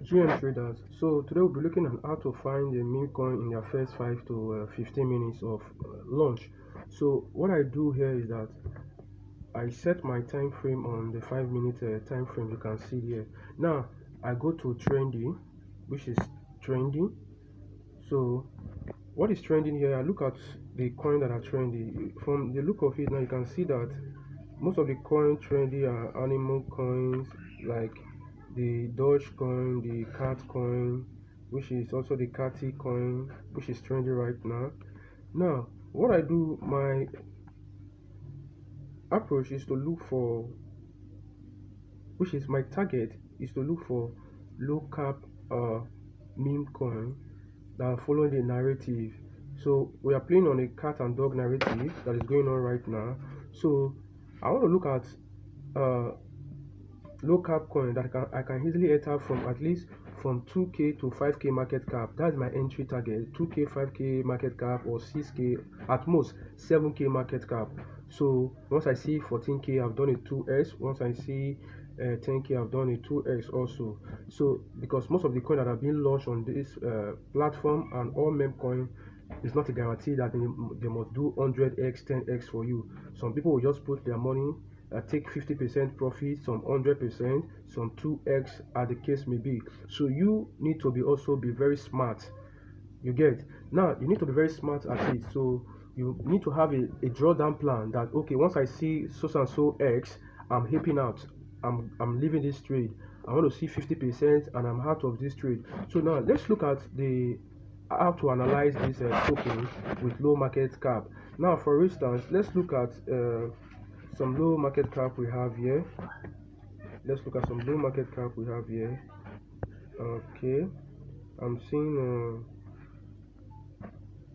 GM traders. So today we'll be looking at how to find a meme coin in their first 5 to 15 minutes of launch. So what I do here is that I set my time frame on the 5 minute time frame you can see here. Now I go to trendy, which is trending. So what is trending here? I look at the coin that are trendy. From the look of it now, you can see that most of the coin trendy are animal coins like the Doge coin, the cat coin, which is also the catty coin, which is trendy right now. Now, what I do, my approach is to look for, which is my target, is to look for low cap meme coin that are following the narrative. So we are playing on a cat and dog narrative that is going on right now. So I want to look at low cap coin that I can easily enter from at least from 2k to 5k market cap. That's my entry target. 2k, 5k market cap, or 6k, at most 7k market cap. So once I see 14k, I've done a 2x. Once I see 10k, I've done a 2x also. So because most of the coin that have been launched on this platform and all meme coin, it's not a guarantee that they must do 100x, 10x for you. Some people will just put their money, take 50% profit, some 100%, some 2x, as the case may be. So you need to also be very smart. You get? Now you need to be very smart at it. So you need to have a drawdown plan that, okay, once I see so and so x, I'm hipping out, I'm leaving this trade. I want to see 50% and I'm out of this trade. So now let's look at the how to analyze this token with low market cap. Now for instance, let's look at some low market cap we have here. Let's look at some low market cap we have here. Okay, I'm seeing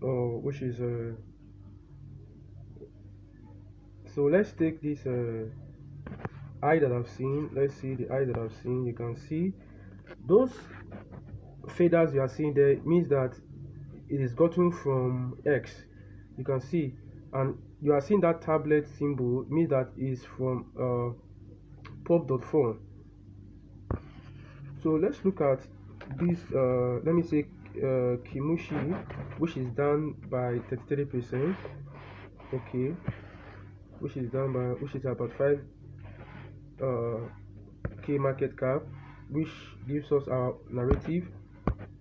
which is so let's take this eye that I've seen. Let's see the eye that I've seen. You can see those faders you are seeing there means that it is gotten from X. You can see, and you are seeing that tablet symbol means that is from pop.phone. So let's look at this let me say Kimushi, which is down by 33%. Okay, which is about 5 k market cap, which gives us our narrative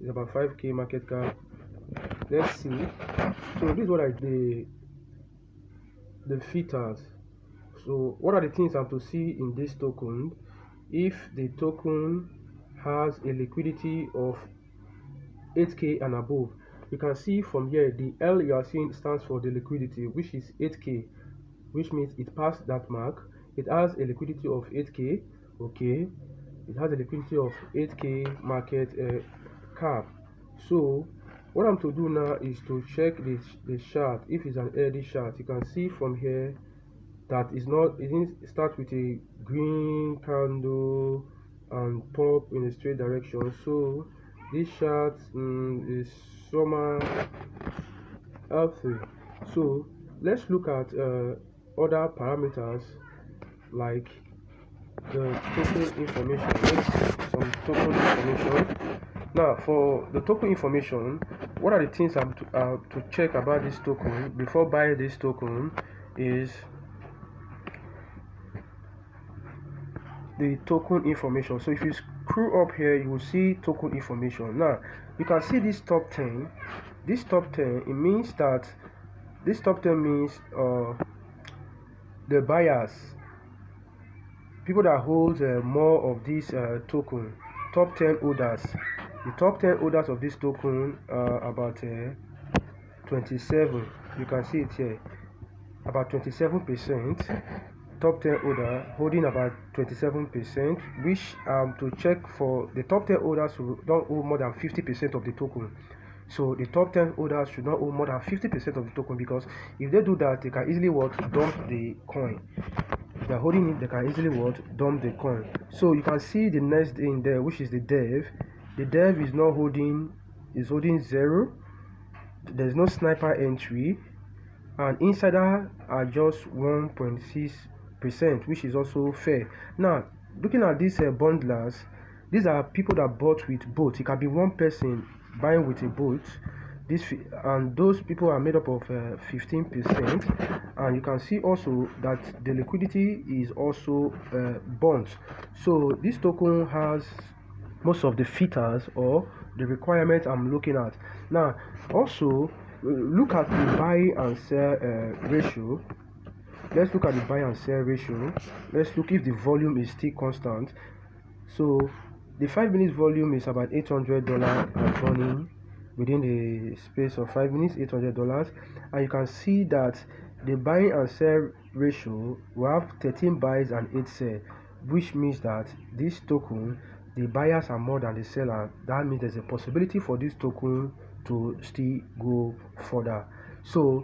is about 5k market cap. Let's see. So this is what I did, the filters. So what are the things I'm to see in this token? If the token has a liquidity of 8k and above, you can see from here the L you are seeing stands for the liquidity, which is 8k, which means it passed that mark. It has a liquidity of 8k. Okay, it has a liquidity of 8k market cap. So what I'm to do now is to check the chart. If it's an early chart, you can see from here that is not, it didn't start with a green candle and pop in a straight direction. So this chart is somehow healthy. So let's look at other parameters like the token information. Let's see some token information. Now for the token information, what are the things I'm to check about this token before buying this token is the token information. So if you scroll up here, you will see token information. Now you can see this top 10. This top 10, it means that this top 10 means the buyers, people that hold more of this token, top 10 holders. The top 10 holders of this token about 27. You can see it here, about 27%. Top 10 holder holding about 27%, which to check for the top 10 holders who don't hold more than 50% of the token. So the top 10 holders should not hold more than 50% of the token, because if they do that, they can easily dump the coin. If they're holding it, they can easily dump the coin. So you can see the next in there, which is the dev. The dev is not holding, is holding 0. There's no sniper entry, and insider are just 1.6%, which is also fair. Now looking at these bundlers, these are people that bought with both. It can be one person buying with a boat. And those people are made up of 15%, and you can see also that the liquidity is also bonds. So this token has most of the filters or the requirements I'm looking at. Now also look at the buy and sell ratio. Let's look at the buy and sell ratio. Let's look if the volume is still constant. So the 5 minutes volume is about $800 and running within the space of 5 minutes, $800. And you can see that the buy and sell ratio will have 13 buys and 8 sell, which means that this token, the buyers are more than the seller. That means there's a possibility for this token to still go further. So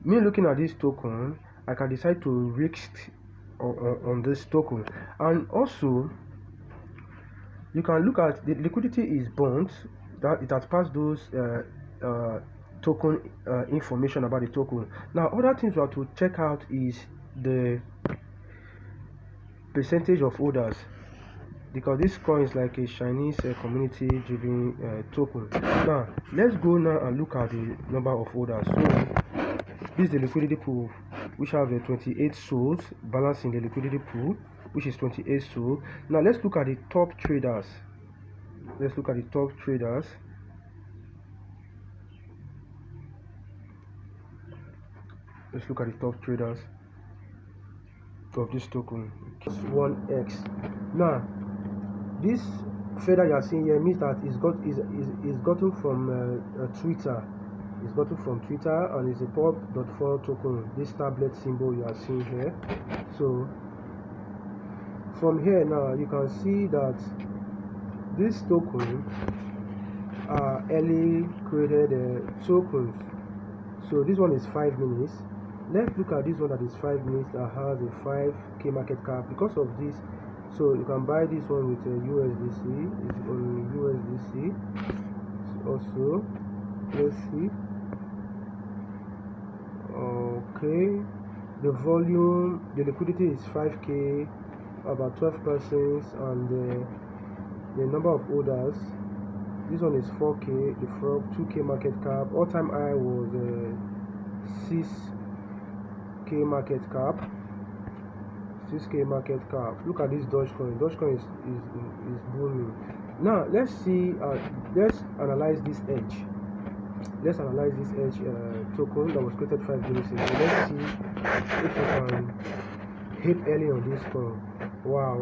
me looking at this token, I can decide to risk on this token. And also you can look at the liquidity is bonds, that it has passed those token information about the token. Now other things we have to check out is the percentage of orders, because this coin is like a Chinese community driven token. Now let's go now and look at the number of orders. So this is the liquidity pool, which have 28 souls balancing the liquidity pool, which is 28 souls. Now let's look at the top traders. Let's look at the top traders. Let's look at the top traders of this token. 1x. Now this feather you are seeing here means that it's gotten from Twitter. It's gotten from Twitter, and it's a pop.4 token. This tablet symbol you are seeing here. So from here now you can see that this token are early created tokens. So this one is 5 minutes. Let's look at this one that is 5 minutes that has a 5k market cap. Because of this, so you can buy this one with a USDC. It's on USDC. Also, let's see. Okay, the volume, the liquidity is 5k, about 12 persons, and the number of orders, this one is 4k, the 2k market cap. All time high was 6k market cap. 6k market cap. Look at this Dogecoin. Dogecoin is booming. Now let's see, let's analyze this edge. Let's analyze this edge token that was created 5 minutes ago. Let's see if we can hit early on this coin. Wow.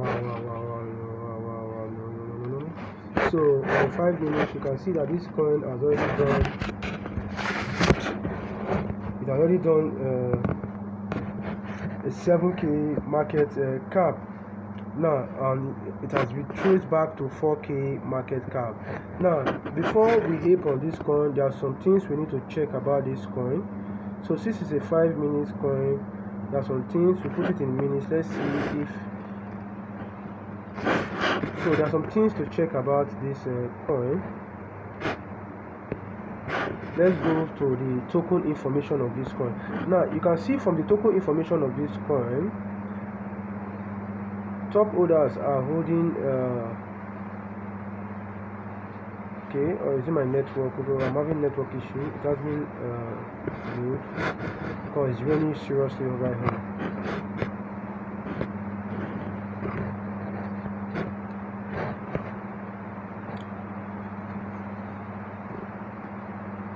No. So on 5 minutes you can see that this coin has already done, it has already done a 7k market cap. Now it has retraced back to 4k market cap. Now before we hit on this coin, there are some things we need to check about this coin. So since it's a 5 minutes coin, there are some things, we put it in minutes. Let's see if, so there are some things to check about this coin. Let's go to the token information of this coin. Now you can see from the token information of this coin, top holders are holding okay, or is it my network? I'm having network issue. It has been good because it's raining seriously over here.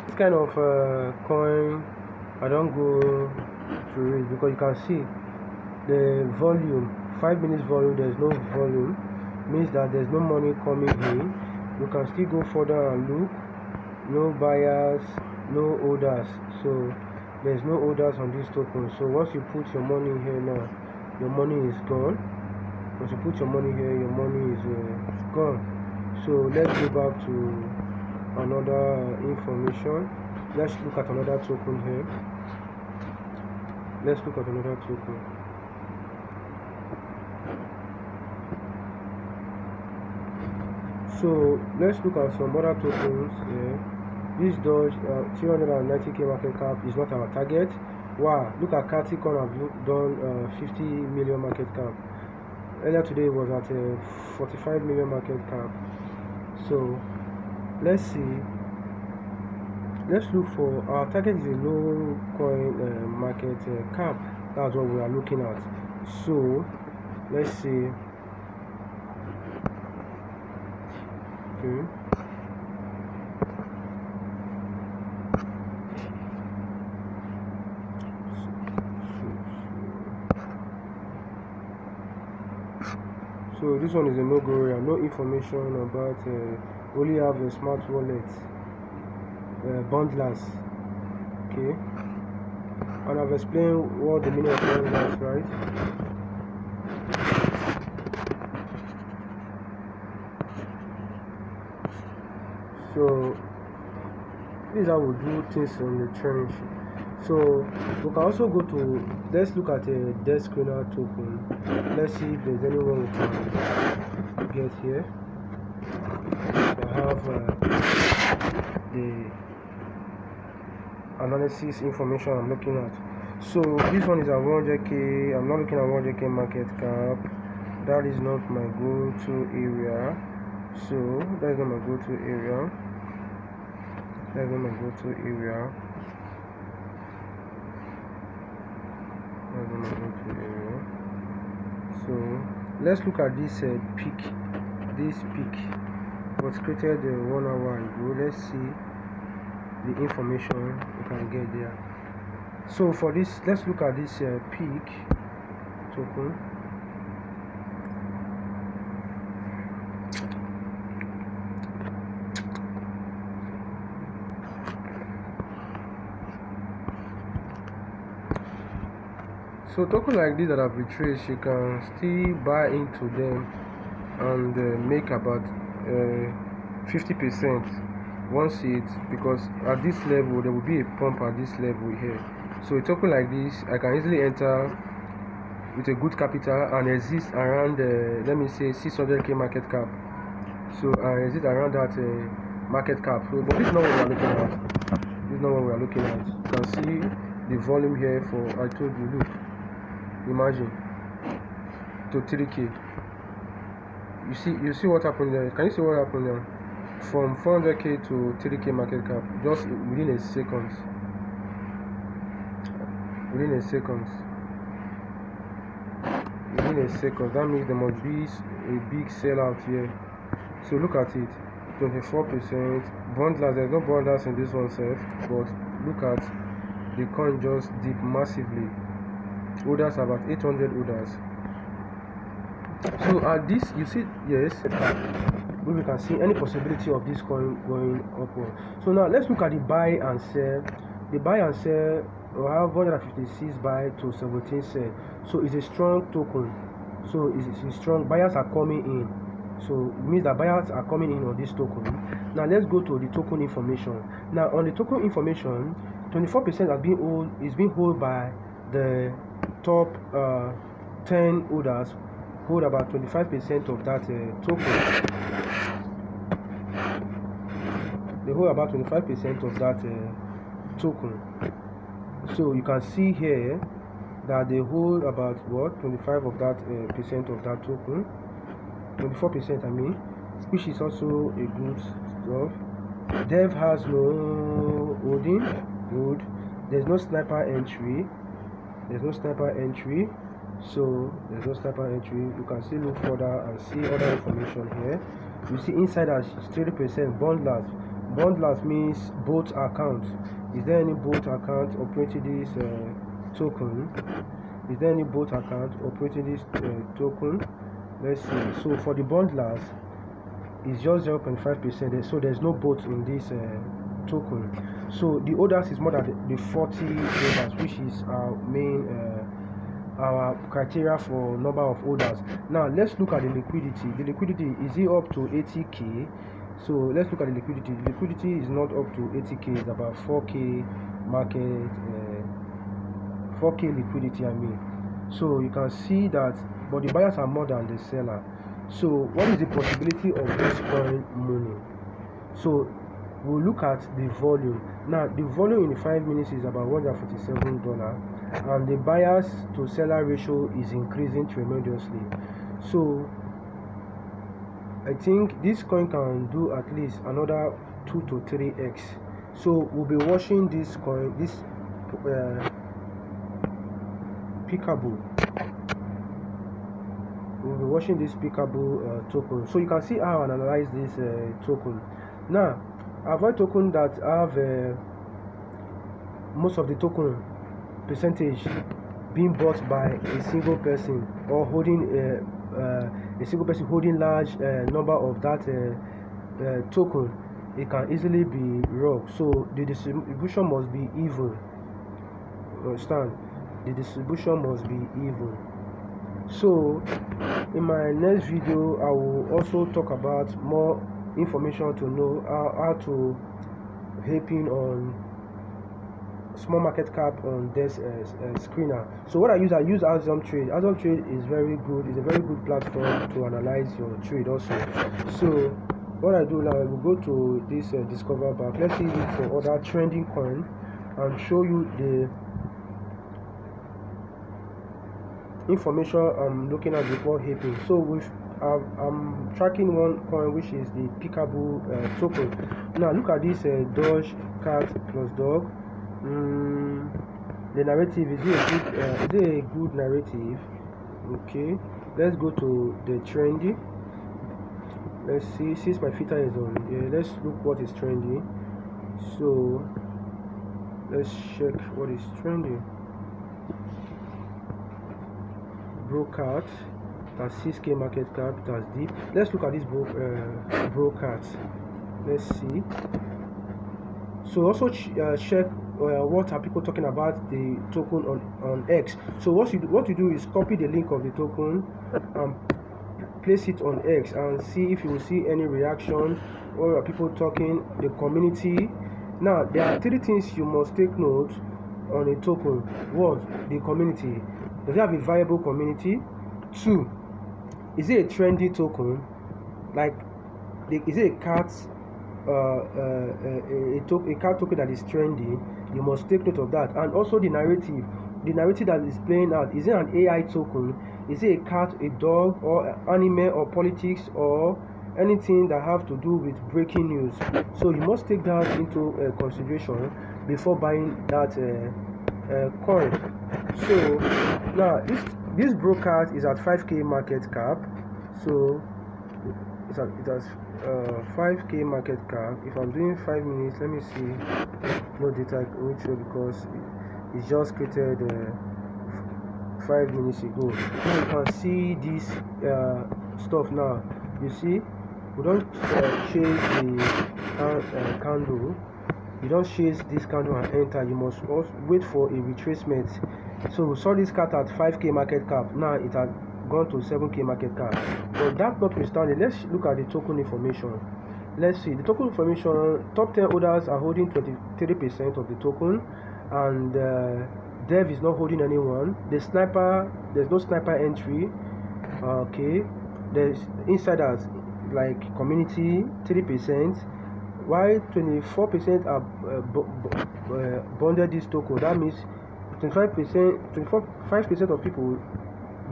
This kind of coin, I don't go through it because you can see the volume, 5 minutes volume. There's no volume, means that there's no money coming in. You can still go further and look. No buyers, no orders. So there's no orders on this token. So once you put your money here now, your money is gone. Once you put your money here, your money is gone. So let's go back to another information. Let's look at another token here. Let's look at another token. So let's look at some other tokens here. This Doge 390k market cap is not our target. Wow, look at Caticon have done 50 million market cap. Earlier today it was at a 45 million market cap. So let's see. Let's look for our target is a low coin market cap. That's what we are looking at. So let's see. Okay. So this one is a no-go area. No information about. Only have a smart wallet. Bundlers. Okay. And I've explained what the meaning of bundlers, right? So this is how we do things on the trench. So we can also go to, let's look at a dead screener token. Let's see if there's anyone we can get here. I have the analysis information I'm looking at. So this one is at 100k. I'm not looking at 100k market cap. That is not my go-to area. So that is not my go-to area. That's not my go-to area. That's not my go-to area. So let's look at this peak. This peak was created 1 hour ago. Let's see the information we can get there. So for this, let's look at this peak token. So token like this that I've retraced, you can still buy into them and make about 50% once it, because at this level there will be a pump at this level here. So a token like this, I can easily enter with a good capital and exist around let me say 600k market cap. So I exist around that market cap. So but this is not what we are looking at. This is not what we are looking at. You can see the volume here for, I told you, look, imagine, to 3k. You see what happened there? Can you see what happened there? From 400k to 3k market cap, just within a second. Within a second. That means there must be a big sellout here. So look at it, 24%. Bundlers, there's no bundlers in this one self, but look at the coin just dip massively. Orders about 800 orders. So at this, you see, yes, we can see any possibility of this coin going upward. So now let's look at the buy and sell. The buy and sell, we have 156 buy to 17 sell. So it's a strong token. So it's strong. Buyers are coming in. So it means that buyers are coming in on this token. Now let's go to the token information. Now on the token information, 24% is being held by the top 10 holders. Hold about 25% of that token. They hold about 25% of that token. So you can see here that they hold about what, 25 of that percent of that token, 24% I mean, which is also a good stuff. Dev has no holding, good. There's no sniper entry. So there's no sniper entry. You can still look further and see other information here. You see inside as 30% bundlers means both accounts. Is there any both account operating this token? Is there any both account operating this token? Let's see. So for the bundlers, it's just 0.5%. So there's no both in this token. So the orders is more than the 40 orders, which is our main our criteria for number of orders. Now let's look at the liquidity. The liquidity, is it up to 80k? So let's look at the liquidity. The liquidity is not up to 80k. It's about 4k market, 4k liquidity I mean. So you can see that, but the buyers are more than the seller. So what is the possibility of this coin money? So we'll look at the volume. Now the volume in the 5 minutes is about $147, and the buyers to seller ratio is increasing tremendously. So I think this coin can do at least another 2 to 3x. So we'll be watching this coin, this peekaboo. We'll be watching this peekaboo token. So you can see how I analyze this token. Now, avoid token that have most of the token percentage being bought by a single person, or holding a single person holding large number of that token. It can easily be wrong. So the distribution must be even. Understand? The distribution must be even. So in my next video I will also talk about more information to know how to haping on small market cap on this screener. So what I use Asm Trade. Asm Trade is very good. It's a very good platform to analyze your trade also. So what I do now, I will go to this discover bar. Let's see it for other trending coin and show you the information I'm looking at before haping. So with I'm tracking one coin, which is the peekaboo token. Now look at this Doge cat plus dog. The narrative, is it a good narrative? Okay, let's go to the trendy. Let's see, since my filter is on, let's look what is trendy. So let's check what is trending. Brocat, that's 6k market cap, that's deep. Let's look at this brocat. Let's see. So also check what are people talking about the token on X. So what you do is copy the link of the token and place it on X and see if you will see any reaction, or are people talking, the community. Now there are 3 things you must take note on a token. One, the community. Does it have a viable community? 2, is it a trendy token? Like, is it a cat a cat token that is trendy? You must take note of that. And also the narrative that is playing out. Is it an AI token? Is it a cat, a dog, or anime, or politics, or anything that have to do with breaking news? So you must take that into consideration before buying that coin. So now this broadcast is at 5k market cap. So it has 5k market cap. If I'm doing 5 minutes, let me see. No data which show, because it just created 5 minutes ago. Now you can see this stuff. Now you see, we don't chase the candle. You don't chase this candle and enter. You must also wait for a retracement. So we saw this cat at 5k market cap. Now it has gone to 7k market cap. But that notwithstanding, let's look at the token information. Let's see the token information. Top 10 holders are holding 23% of the token, and Dev is not holding anyone. The sniper, there's no sniper entry. Okay, there's insiders like community 3%. Why 24% are bonded this token? That means 25% of people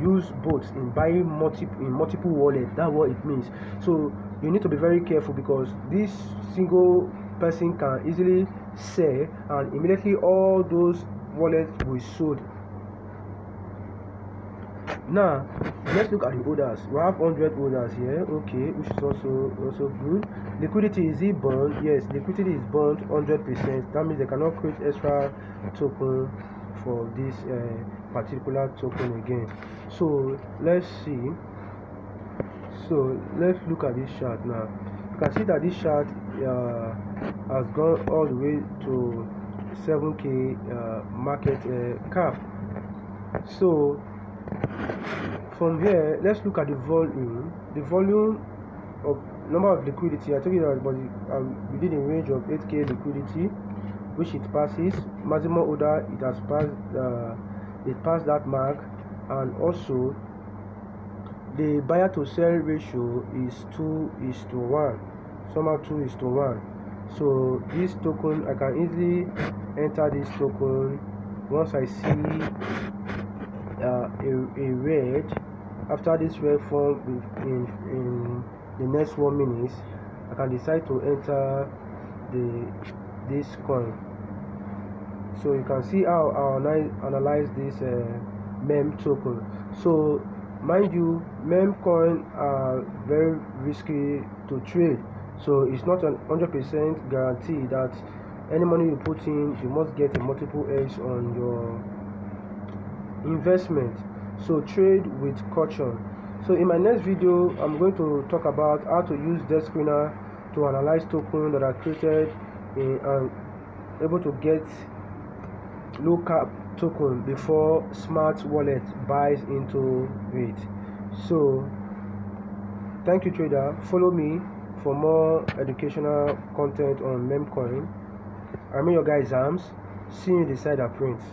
use bots in buying multiple wallets. That's what it means. So you need to be very careful, because this single person can easily sell, and immediately all those wallets will be sold. Now let's look at the orders. We have 100 orders here, okay, which is also good. Liquidity, is it bond? Yes, liquidity is bond 100%. That means they cannot create extra token for this particular token again. So let's see. So let's look at this chart now. You can see that this chart has gone all the way to 7k market cap. So from here, let's look at the volume. The volume of number of liquidity, I told you that, but within a range of 8k liquidity, which it passes. Maximum order, it has passed. It passed that mark, and also the buyer to sell ratio is 2:1. Somehow 2:1. So this token, I can easily enter this token once I see a red after this red form in the next 1 minute, I can decide to enter this coin. So you can see how I analyze this mem token. So mind you, mem coin are very risky to trade, so it's not an 100% guarantee that any money you put in, you must get a multiple X on your investment. So trade with caution. So in my next video, I'm going to talk about how to use desk screener to analyze tokens that are created and able to get low cap token before smart wallet buys into it. So thank you, trader. Follow me for more educational content on Memecoin. I'm your guy Zams. See you in the side of prints.